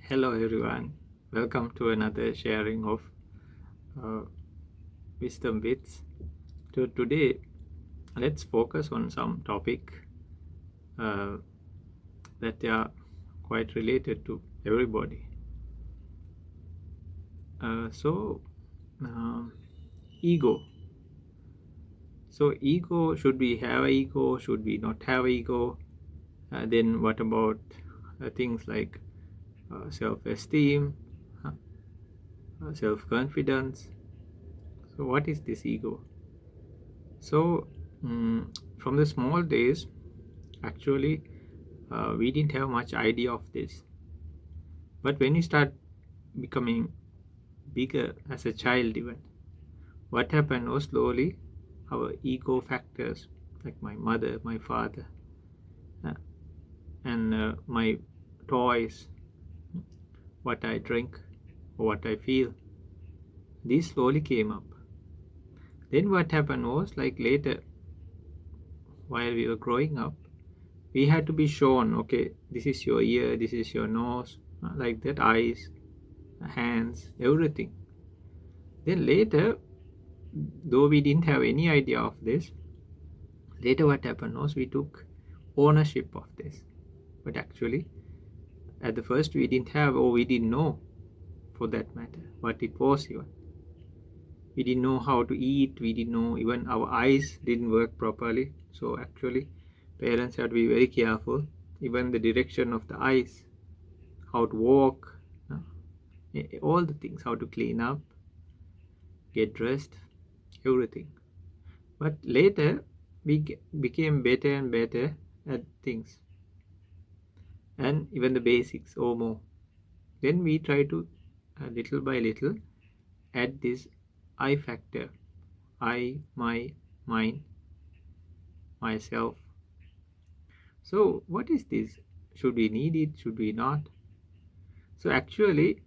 Hello everyone, welcome to another sharing of uh, wisdom bits. Today, let's focus on some topic uh, that are quite related to everybody. So, um, ego. So, ego, should we have ego? Should we not have ego? Then, what about things like self esteem, self confidence? So, what is this ego? So, from the small days, actually, we didn't have much idea of this. But when you start becoming bigger as a child, even, what happened was slowly our ego factors, like my mother, my father, uh, and my toys, what I drink, or what I feel, these slowly came up. Then what happened was, like later, while we were growing up, we had to be shown, okay, this is your ear, this is your nose, like that, eyes, hands, everything. Then later, though we didn't have any idea of this, later what happened was we took ownership of this. But actually, at the first, we didn't have, or we didn't know, for that matter, what it was even. We didn't know how to eat, we didn't know, even our eyes didn't work properly. So actually, parents had to be very careful, even the direction of the eyes, how to walk, all the things, how to clean up, get dressed, everything. But later, we became better and better at things, and even the basics or more. Then we try to, little by little, add this I factor: I, my, mine, myself. So, what is this? Should we need it? Should we not? So, actually,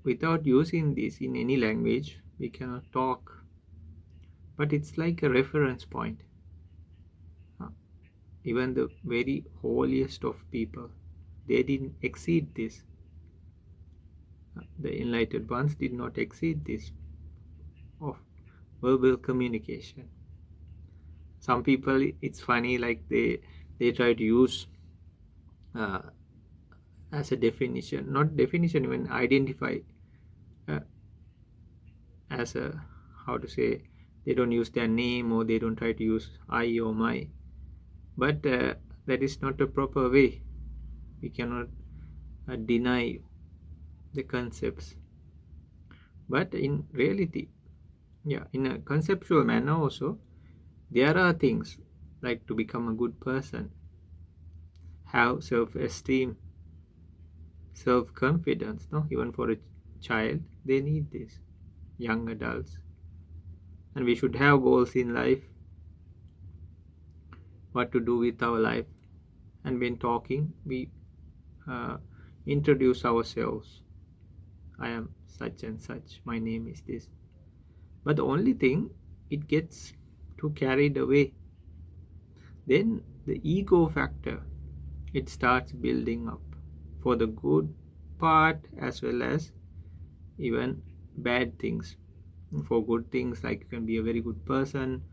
without using this in any language, we cannot talk, but it's like a reference point. Uh, Even the very holiest of people, they didn't exceed this. The enlightened ones did not exceed this of verbal communication. Some people, it's funny, like they try to use uh, as a definition, not definition, even identify uh, as a, how to say, they don't use their name, or they don't try to use I or my. But that is not a proper way. We cannot deny the concepts. But in reality, yeah, in a conceptual manner also, there are things like to become a good person, have self-esteem, self-confidence. No, even for a child, they need this. Young adults, and we should have goals in life, what to do with our life. And when talking, we uh, introduce ourselves. I am such and such. My name is this. But the only thing, it gets too carried away. Then the ego factor, it starts building up, for the good part as well as even bad things. For good things, like you can be a very good person,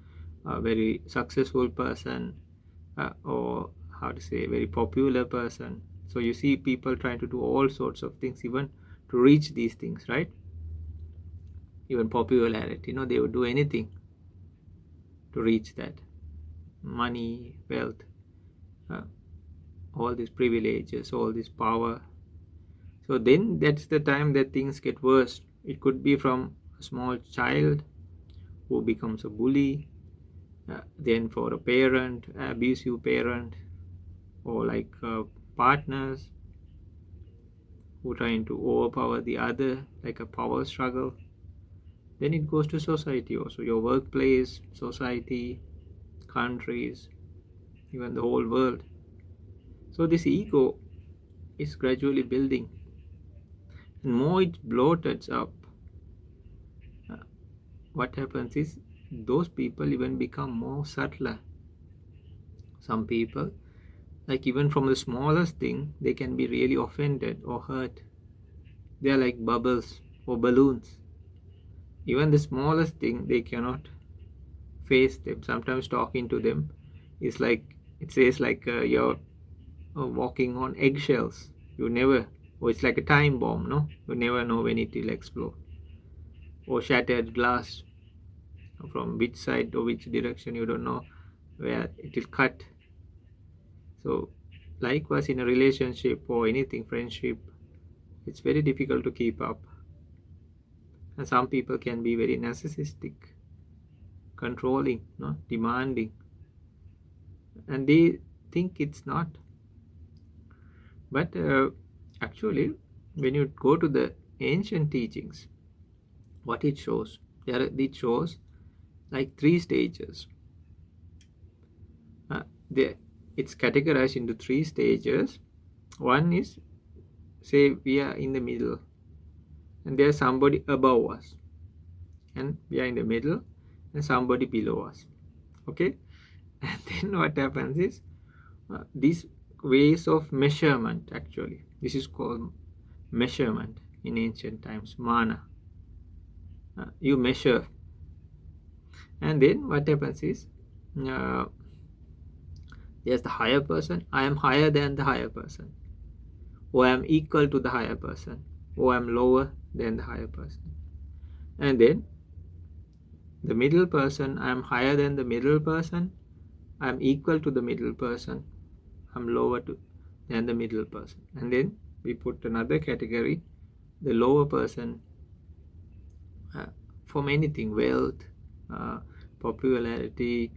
a very successful person, or how to say, a very popular person. So you see people trying to do all sorts of things, even to reach these things, right? Even popularity, they would do anything to reach that. Money, wealth, uh, all these privileges, all this power. So then that's the time that things get worse. It could be from a small child who becomes a bully, then for a parent, abusive parent, or like partners who trying to overpower the other, like a power struggle. Then it goes to society also, your workplace, society, countries, even the whole world. So this ego is gradually building, and more it bloated up, uh, what happens is those people even become more subtler. Some people, like even from the smallest thing, they can be really offended or hurt. They are like bubbles or balloons. Even the smallest thing, they cannot face them. Sometimes talking to them is like, it says like you're walking on eggshells. You never, or it's like a time bomb, no? You never know when it will explode. Or shattered glass, from which side or which direction, you don't know where it will cut. So likewise in a relationship or anything, friendship, it's very difficult to keep up. And some people can be very narcissistic, controlling, no, demanding, and they think it's not. But actually, when you go to the ancient teachings, what it shows, it shows like three stages. Uh, it's categorized into three stages. One is, say, we are in the middle, and there's somebody above us, and we are in the middle, and somebody below us. Okay, and then what happens is, these ways of measurement, actually, this is called measurement in ancient times, mana. You measure, and then what happens is, uh, there's the higher person. I am higher than the higher person, or I am equal to the higher person, or I am lower than the higher person. And then the middle person, I am higher than the middle person, I am equal to the middle person, I'm lower than the middle person. And then we put another category, the lower person, from anything, wealth, uh, popularity,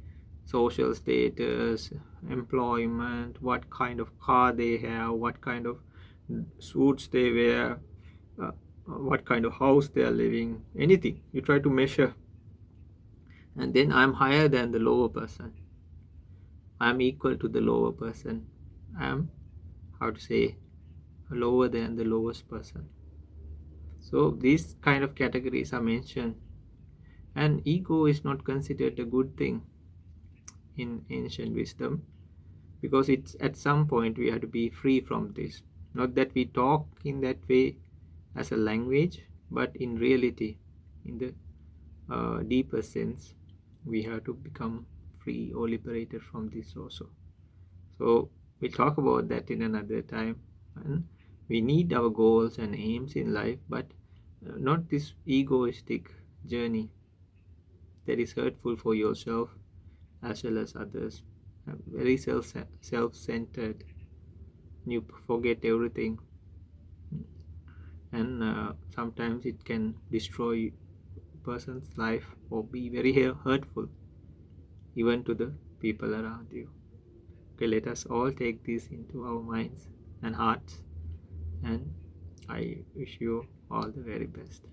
social status, employment, what kind of car they have, what kind of suits they wear, what kind of house they are living, anything. You try to measure. And then I'm higher than the lower person. I'm equal to the lower person. I'm, how to say, lower than the lowest person. So these kind of categories are mentioned. And ego is not considered a good thing in ancient wisdom, because it's at some point we have to be free from this. Not that we talk in that way as a language, but in reality, in the deeper sense, we have to become free or liberated from this also. So we'll talk about that in another time. And we need our goals and aims in life, but not this egoistic journey that is hurtful for yourself as well as others. Very self-centered. You forget everything, and sometimes it can destroy person's life or be very hurtful even to the people around you. Okay, let us all take this into our minds and hearts, and I wish you all the very best.